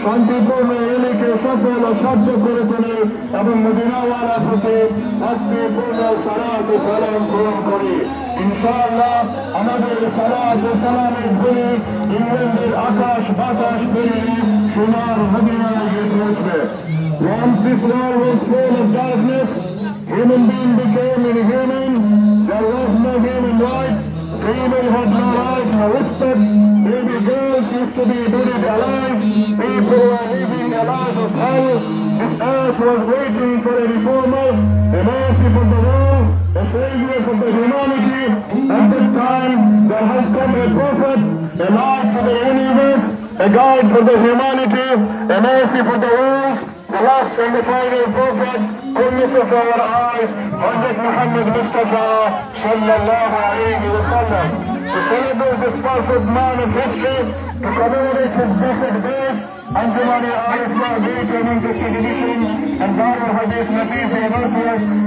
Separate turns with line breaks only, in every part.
শান্তিপূর্ণ এলাকে সফল ও সাধ্য করে তোলে এবং মদিনাওয়ালা থেকে শান্তিপূর্ণ সালাত ও সালাম গ্রহণ করে। ইনশাআল্লাহ আমাদের সালাত ও সালামের ধ্বনি ইংল্যান্ডের আকাশ বাতাস পেরিয়ে সোনার মদিনায় গিয়ে পৌঁছবে। Once this world was full of darkness, human being became inhuman. There was no human rights. Female had no right, no respect. Baby girls used to be buried alive. People were living a life of hell. This earth was waiting for a reformer, a mercy for the world, a savior for the humanity. At that time, there has come a prophet, a light to the universe, a guide for the humanity, a mercy for the world. The last and the final prophet, goodness of our eyes, Hazrat Muhammad Mustafa sallallahu alayhi wa sallam. To celebrate this perfect man of history, to commemorate his blessed birth, Anjumani Al-Islam Great Community Edition and Darul Hadith Nafis University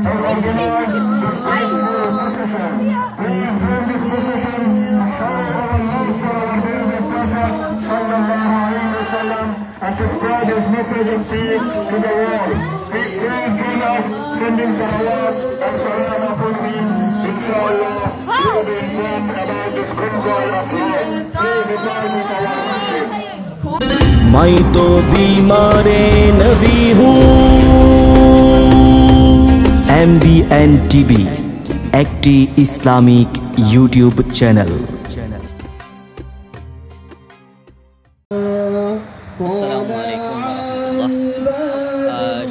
have organized this grateful procession. Please join this procession to show our love for our beloved prophet sallallahu alayhi wa sallam and to spread his message of peace to the world. Please join us sending salawat and salam upon him. Inshallah, we will be informed about this convoy of love. Please reply with our worship.
मैं तो बीमारे नबी हूँ। MBN TV একটি Islamic YouTube channel.
আসসালামু আলাইকুম রাহমাতুল্লাহ।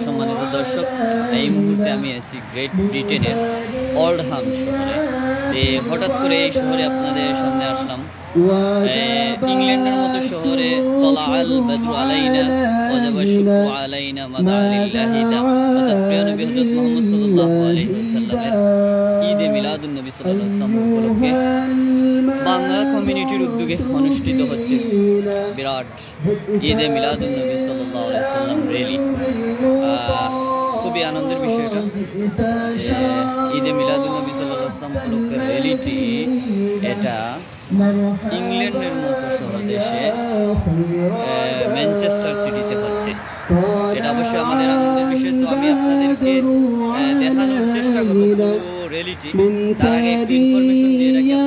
সম্মানিত দর্শক, এই মুহূর্তে আমি আছি গ্রেট ব্রিটেনের ওল্ডহাম শহরে। হঠাৎ করে এই শহরে আপনাদের সামনে আসলাম। ইংল্যান্ডের মতো শহরে তলাআল বদরু আলাইনা ওয়াজাবা শুকরু আলাইনা মাদালিল্লাহি তাআলা প্রিয় নবী হযরত মুহাম্মদ সাল্লাল্লাহু আলাইহি ওয়াসাল্লামের ঈদে মিলাদুন নবী সাল্লাল্লাহু আলাইহি ওয়াসাল্লাম উপলক্ষে বাংলা কমিউনিটির উদ্যোগে অনুষ্ঠিত হচ্ছে বিরাট ঈদে মিলাদুন নবী সাল্লাল্লাহু আলাইহি ওয়াসাল্লাম র্যালি। খুবই আনন্দের বিষয়টা, ঈদে মিলাদুন নবী সাল্লাল্লাহু আলাইহি ওয়াসাল্লাম উপলক্ষে র্যালিটি এটা ইংল্যান্ডের মতো শহর দেশে ম্যানচেস্টার সিটিতে হচ্ছে। এটা অবশ্যই আমাদের আনন্দের বিষয়। তো আমি আপনাদেরকে দেখানোর চেষ্টা করব পুরো র্যালিটি। তার আগে একটু ইনফরমেশন দিয়ে রাখি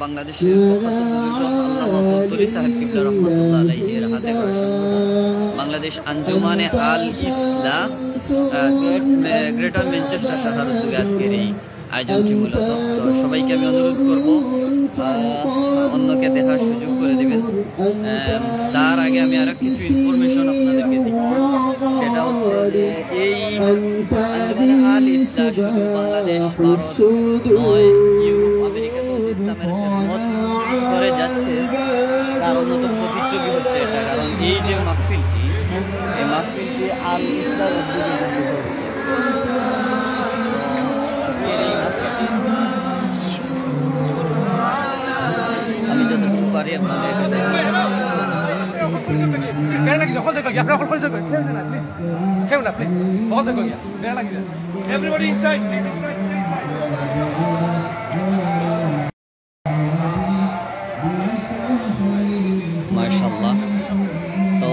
বাংলাদেশের বাংলাদেশ আঞ্জুমানে আল ইসলাম গ্রেটার ম্যানচেস্টার শাখার উদ্যোগে আজকের এই আয়োজনটি মূলত। তো সবাইকে আমি অনুরোধ করবো অন্যকে দেখার সুযোগ করে দেবেন। তার আগে আমি আরো কিছু ইনফরমেশন আপনাদেরকে দিচ্ছি। সেটা হচ্ছে এই আঞ্জুমানে আল ইসলাম শুধু বাংলাদেশ, ভারত নয়, ইউরোপ, আমেরিকা ইসলামের খেদমত করে যাচ্ছে। তার অন্যতম প্রতিচ্ছবি হচ্ছে এটা। কারণ এই যে মাহফিলটি, এই মাহফিলটি আল ইসলাম উদ্যোগে হচ্ছে। আমি যতটুকু পারি আপনাদের মাশাআল্লাহ। তো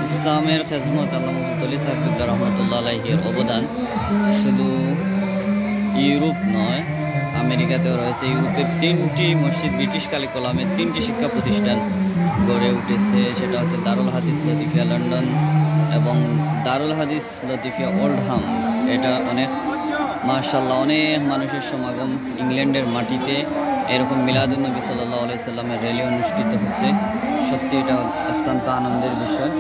ইসলামের খেদমত আল্লামা মুফতি আলী সাহেব রহমতুল্লাহ আলাইহির অবদান শুধু ইউরোপ নয়, আমেরিকাতেও রয়েছে। ইউরোপের 3টি মসজিদ, ব্রিটিশ কালিকলামের 3টি শিক্ষা প্রতিষ্ঠান গড়ে উঠেছে। সেটা হচ্ছে দারুল হাদিস লতিফিয়া লন্ডন এবং দারুল হাদিস লতিফিয়া ওল্ডহাম। এটা অনেক মাশাআল্লাহ অনেক মানুষের সমাগম। ইংল্যান্ডের মাটিতে এরকম মিলাদুন নবী সাল্লাল্লাহু আলাইহি সাল্লামের র্যালি অনুষ্ঠিত হচ্ছে। সত্যি এটা অত্যন্ত আনন্দের বিষয়।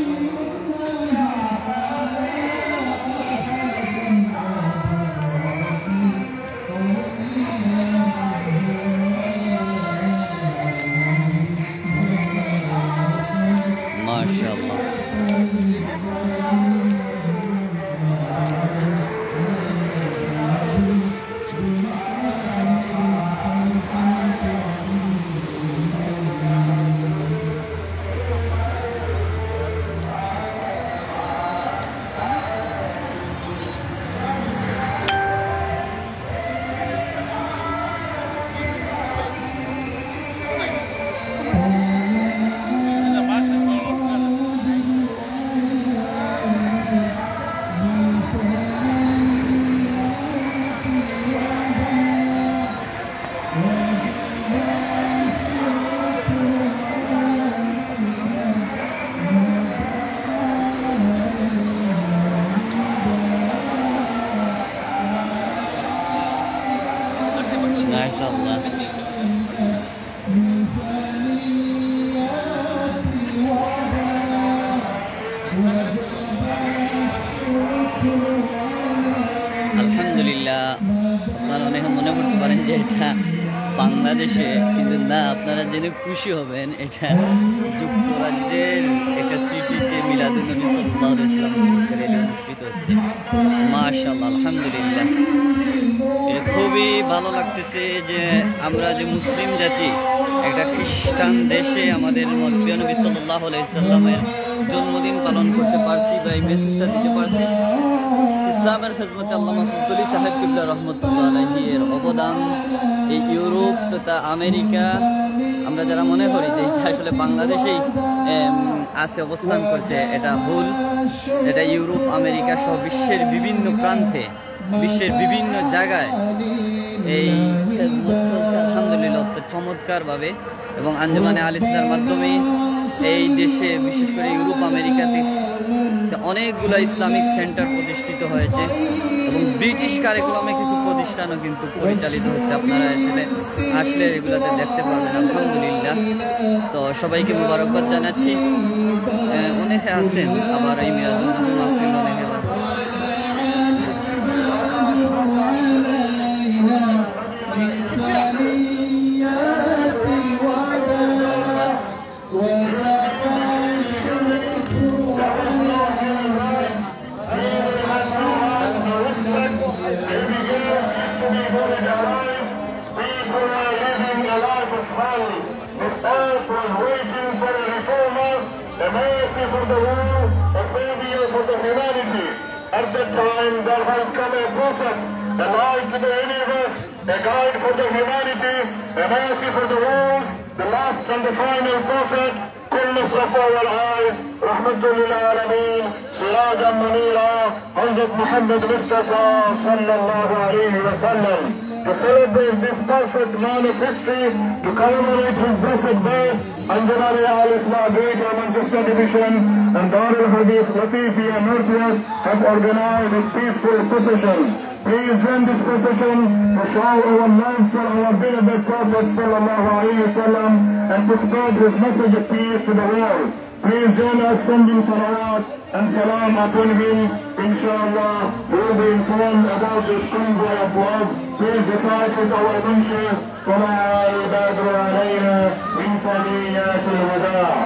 আলহামদুলিল্লাহ। আপনারা অনেকে মনে করতে পারেন যে এটা বাংলাদেশে, কিন্তু না, আপনারা জেনে খুশি হবেন এটা যুক্তরাজ্যের একটা সিটিতে মিলাদুন্নবী সাল্লাল্লাহু আলাইহি ওয়াসাল্লাম অনুষ্ঠিত হচ্ছে। মাশাআল্লাহ, আলহামদুলিল্লাহ। খুবই ভালো লাগতেছে যে আমরা যে মুসলিম জাতি একটা খ্রিস্টান দেশে আমাদের প্রিয় নবী সাল্লাল্লাহু আলাইহি ওয়াসাল্লামের জন্মদিন পালন করতে পারছি বা এই মেসেজটা দিতে পারছি। ইসলামের খেদমতে আল্লামা ফজলুল সাহেব কিবলা রহমতুল্লাহ আলাইহি এর অবদান এই ইউরোপ তথা আমেরিকা, আমরা যারা মনে করি যে এটা আসলে বাংলাদেশেই আছে অবস্থান করছে, এটা ভুল। এটা ইউরোপ আমেরিকা সহ বিশ্বের বিভিন্ন প্রান্তে, বিশ্বের বিভিন্ন জায়গায় এই খেদমত চলছে আলহামদুলিল্লাহ চমৎকারভাবে। এবং আঞ্জুমানে আল ইসলামের মাধ্যমে এই দেশে, বিশেষ করে ইউরোপ আমেরিকাতে অনেকগুলো ইসলামিক সেন্টার প্রতিষ্ঠিত হয়েছে এবং ব্রিটিশ কারিকুলামে কিছু প্রতিষ্ঠানও কিন্তু পরিচালিত হচ্ছে। আপনারা আসলে এগুলোতে দেখতে পারবেন আলহামদুলিল্লাহ। তো সবাইকে মুবারকবাদ জানাচ্ছি। অনেকে আছেন আবার এই মিলাদুন্নবী মাহফিল অনেকে আবার
for the world, a savior for the humanity. At that time there has come a prophet, a light to the universe, a guide for the humanity, a mercy for the world, the last and the final prophet. كل صفا والعايز رحمة للعالمين سراجا منيرا حضرت محمد مصطفى صلى الله عليه وسلم. To celebrate this perfect man of history, to commemorate his blessed birth, Anjumane Al Islam Greater Manchester Division and Darul Hadith Latifia Northwest have organized this peaceful procession. Please join this procession to show our love for our beloved Prophet sallallahu alaihi wasallam and to spread his message of peace to the world. Please join us sending salawat and salam upon him. Inshallah, we will be informed about this convoy of love. Please decide with our mention. طلع البدر علينا من ثنيات الوداع.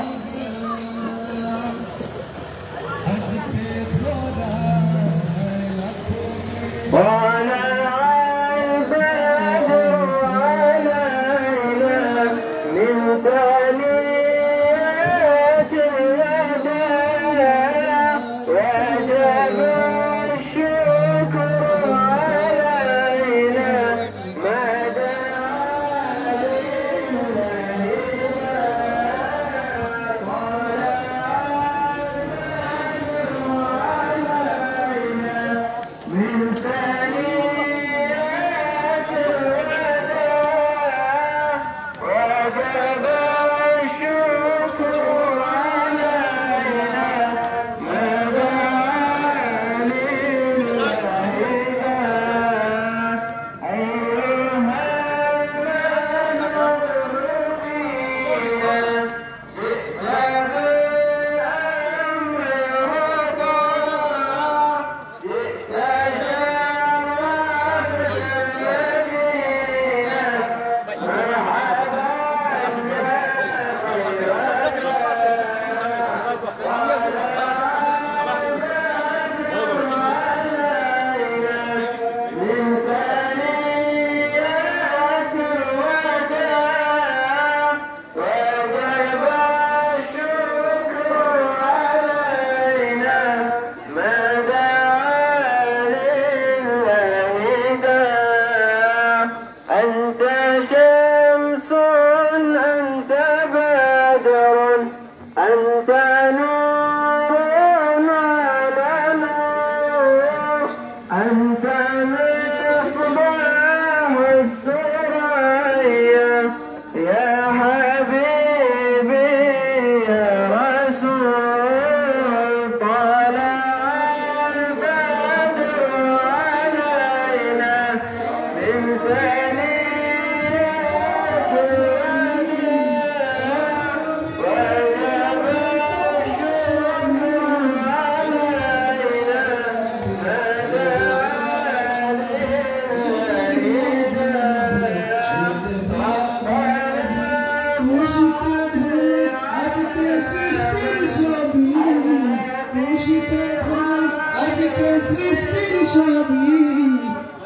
के सृष्टिर स्वामी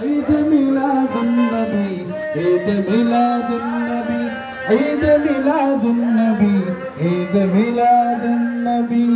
ईद मिलादुन नबी ईद मिलादुन नबी ईद मिलादुन नबी ईद मिलादुन नबी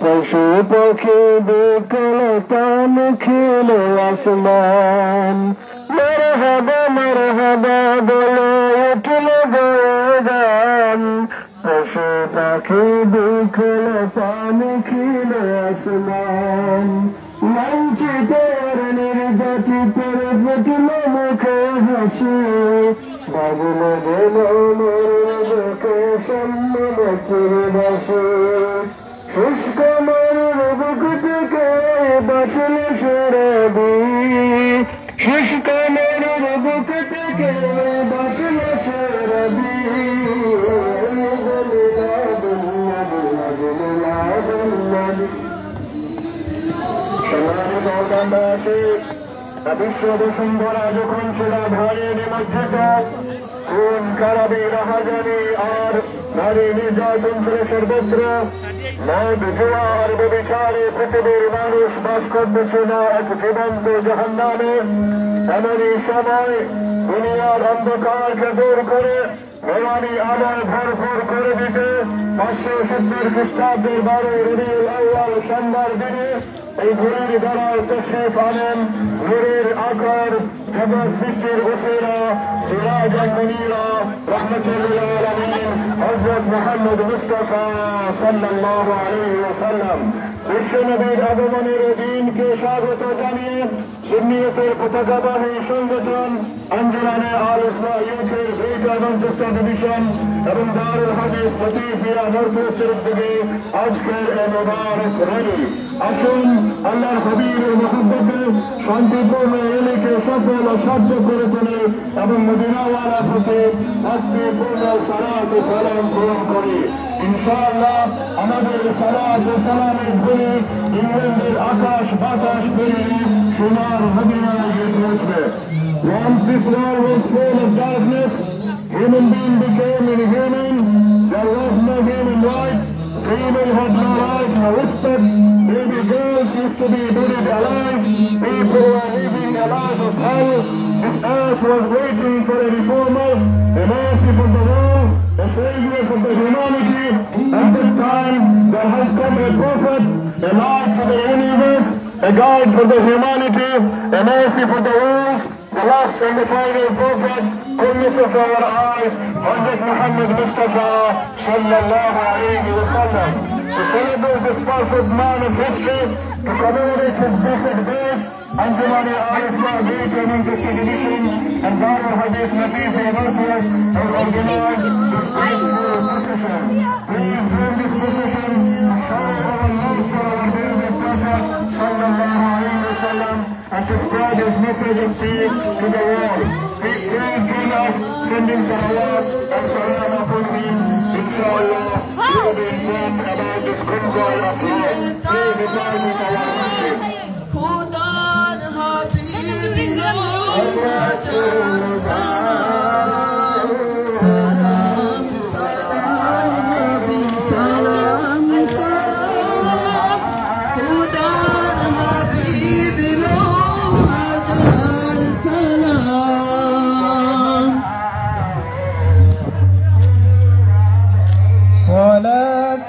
पशु पक्षी बिकल तान खिले आसमान मरहबा मरहबा बोले उठल गए गान पशु पक्षी बिकल तान खिले आसमान लंकी पर निर्गति पर फटल मुखे हंसी बाबुल गेलो मेरे के सम्मत बसे शुष्क मरुर बुक থেকে বসল সুরবি শুষ্ক মরুর বুক থেকে বসল সুরবি বিশ্ব বসুন্ধরা যখন ছিল ভয়ে নিমজ্জিত কোন কারাবে রাহাজানি আর নারী নির্যাতন ছিল সর্বত্র মদ জুয়ার ব্যভিচারে পৃথিবীর মানুষ বাস করতেছিল এক জীবন্ত জাহান্নামে এমনই সময় দুনিয়ার অন্ধকারকে দূর করে মেরানি আলোয় ভরপুর করে দিতে 570 খ্রিস্টাব্দের 12 রবিউল আউয়াল সোমবার দিনে এই ঘুরের দ্বারায় তশরিফ আনেন নূরের আকার জগৎ সৃষ্টির উসিলা সিরাজান মুনীরা রাহমাতুল লিল আলামিন হযরত মুহাম্মদ মুস্তাফা সাল্লাল্লাহু আলাইহি ওয়াসাল্লাম বিশ্বনবীর আগমনের দিনকে স্বাগত জানিয়ে সুন্নিয়তের পতাকাবাহী সংগঠন আঞ্জুমানে আল ইসলাহ ইউথের গ্রেটার ম্যানচেস্টার ডিভিশন এবং দারুল হাদিস লতিফিয়া নূরপুরের উদ্যোগে আজকের এই মুবারক র্যালি আসুন আল্লাহর হাবিবের মহব্বতে শান্তিপূর্ণ র্যালিকে সফল ও সাধ্য করে তোলে এবং মদিনাওয়ালা থেকে ভক্তিপূর্ণ সালাত ও সালাম গ্রহণ করি ইনশাআল্লাহ আমাদের সালাত ও সালামের ধ্বনি ইংল্যান্ডের আকাশ বাতাস পেরিয়ে সোনার মদিনায় গিয়ে পৌঁছবে Once this world was full of darkness, human being became inhuman, there was no human rights, female had no right, no respect, baby girls used to be buried alive, people were living a life of hell, this earth was waiting for a reformer, a mercy for the world, a savior for the humanity. At that time there has come a prophet, a light to the universe, a guide for the humanity, a mercy for the world, the last and the final prophet, goodness of our eyes, Hazrat Muhammad Mustafa sallallahu alayhi wa sallam. To celebrate this perfect man of history, to commemorate his blessed birth, Anjuman al-Islam Great Manchester Division and Darul Hadith Nafis University have organized this beautiful procession. Please join this procession to show our love for our beloved Prophet sallallahu alaihi wasallam and to spread his message of peace to the world. Please join us sending salawat and salam upon him. Inshallah, we will be informed about this convoy of love. Please reply with our message.
Salam, salam, Nabi, salam, salam. Khudar Habib lo hajar salam.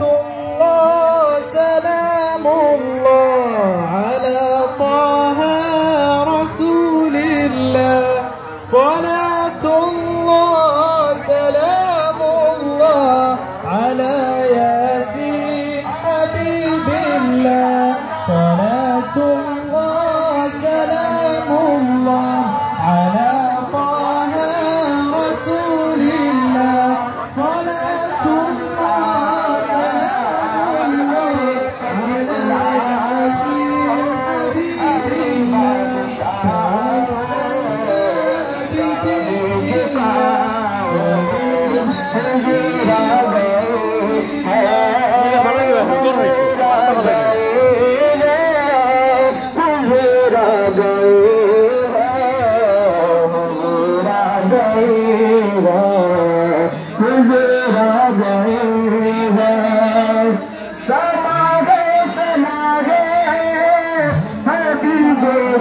Salatullah, salamullah ala Taha Rasulillah. Salatullah, salamullah ala Yasin Habibillah. Salatullah, salamullah ala Taha Rasulillah. Salatullah, salamullah ala Yasin Habibillah.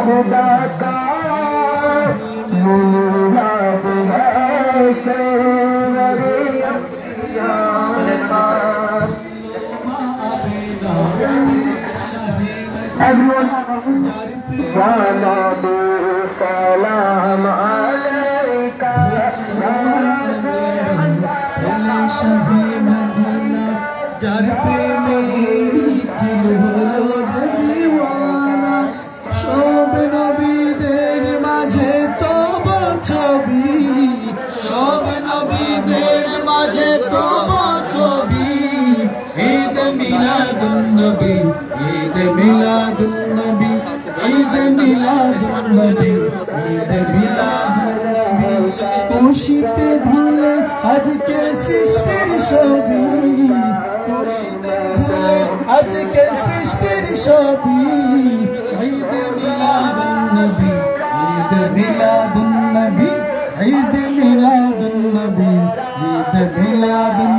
खुदा का everyone salam alayka
jar पे मेरी दिल হলো দিওয়ানা সব নবীদের মাঝে তব ছবি সব নবীদের মাঝে তব ছবি ঈদ মিলাদুন নবী ঈদ মিলাদুন নবী ঈদ মিলাদুন নবী ঈদ মিলাদুন নবী খুশিতে ধুলে আজকে সৃষ্টির ছবি খুশিতে ধুলে আজকে সৃষ্টির ছবি ঈদ মিলাদুন নবী ঈদ মিলাদুন নবী ঈদ মিলাদুন নবী ঈদ মিলাদুন